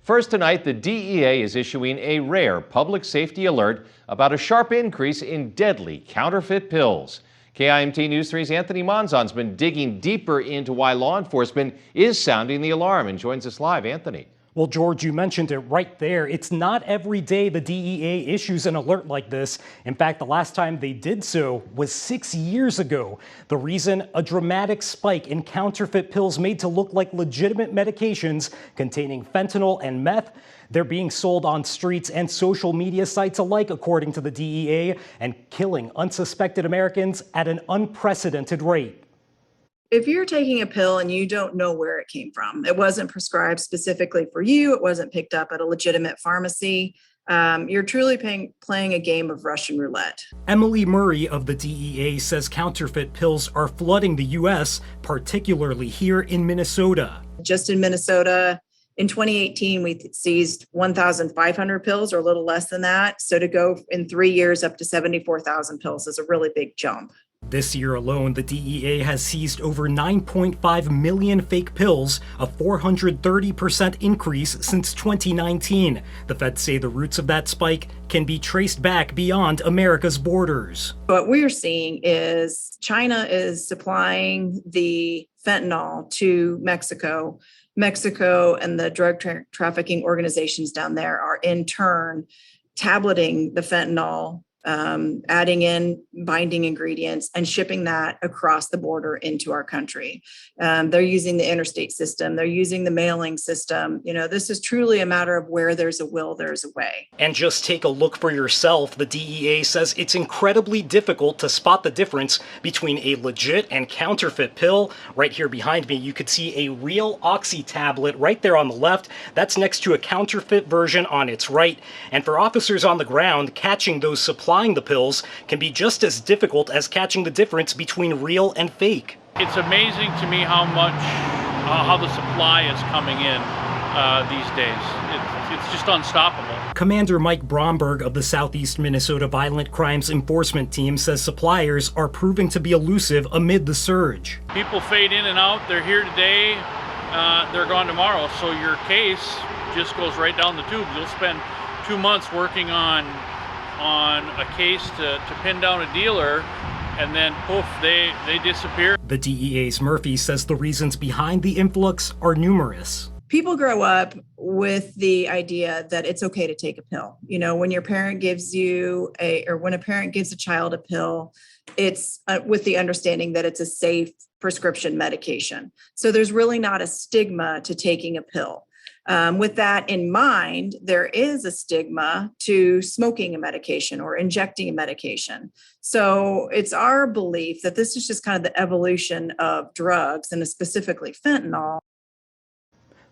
First tonight, the DEA is issuing a rare public safety alert about a sharp increase in deadly counterfeit pills. KIMT News 3's Anthony Monzon's been digging deeper into why law enforcement is sounding the alarm and joins us live. Anthony. Well, George, you mentioned it right there. It's not every day the DEA issues an alert like this. In fact, the last time they did so was 6 years ago. The reason? A dramatic spike in counterfeit pills made to look like legitimate medications containing fentanyl and meth. They're being sold on streets and social media sites alike, according to the DEA, and killing unsuspected Americans at an unprecedented rate. If you're taking a pill and you don't know where it came from, it wasn't prescribed specifically for you, it wasn't picked up at a legitimate pharmacy, you're truly playing a game of Russian roulette. Emily Murray of the DEA says counterfeit pills are flooding the U.S., particularly here in Minnesota. Just in Minnesota, in 2018, we seized 1,500 pills or a little less than that. So to go in 3 years up to 74,000 pills is a really big jump. This year alone, the DEA has seized over 9.5 million fake pills, a 430% increase since 2019. The feds say the roots of that spike can be traced back beyond America's borders. What we're seeing is China is supplying the fentanyl to Mexico. Mexico and the drug trafficking organizations down there are in turn tableting the fentanyl, adding in binding ingredients and shipping that across the border into our country. They're using the interstate system. They're using the mailing system. You know, this is truly a matter of where there's a will, there's a way. And just take a look for yourself. The DEA says it's incredibly difficult to spot the difference between a legit and counterfeit pill. Right here behind me, you could see a real oxy tablet right there on the left. That's next to a counterfeit version on its right. And for officers on the ground, catching those supplying the pills can be just as difficult as catching the difference between real and fake. It's amazing to me how the supply is coming in these days. It's just unstoppable. Commander Mike Bromberg of the Southeast Minnesota Violent Crimes Enforcement Team says suppliers are proving to be elusive amid the surge. People fade in and out. They're here today, they're gone tomorrow. So your case just goes right down the tube. You'll spend 2 months working on a case to pin down a dealer, and then poof, they disappear. The DEA's Murphy says the reasons behind the influx are numerous. People grow up with the idea that it's okay to take a pill. You know, when your parent gives you when a parent gives a child a pill, it's with the understanding that it's a safe prescription medication. So there's really not a stigma to taking a pill. With that in mind, there is a stigma to smoking a medication or injecting a medication. So it's our belief that this is just kind of the evolution of drugs, and specifically fentanyl.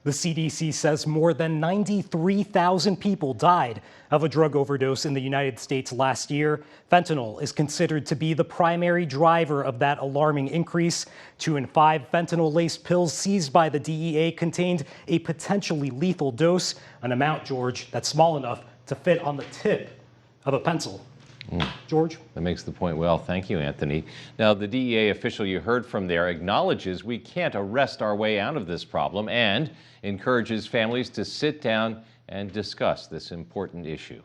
The CDC says more than 93,000 people died of a drug overdose in the United States last year. Fentanyl is considered to be the primary driver of that alarming increase. 2 in 5 fentanyl-laced pills seized by the DEA contained a potentially lethal dose, an amount, George, that's small enough to fit on the tip of a pencil. George? That makes the point well. Thank you, Anthony. Now, the DEA official you heard from there acknowledges we can't arrest our way out of this problem and encourages families to sit down and discuss this important issue.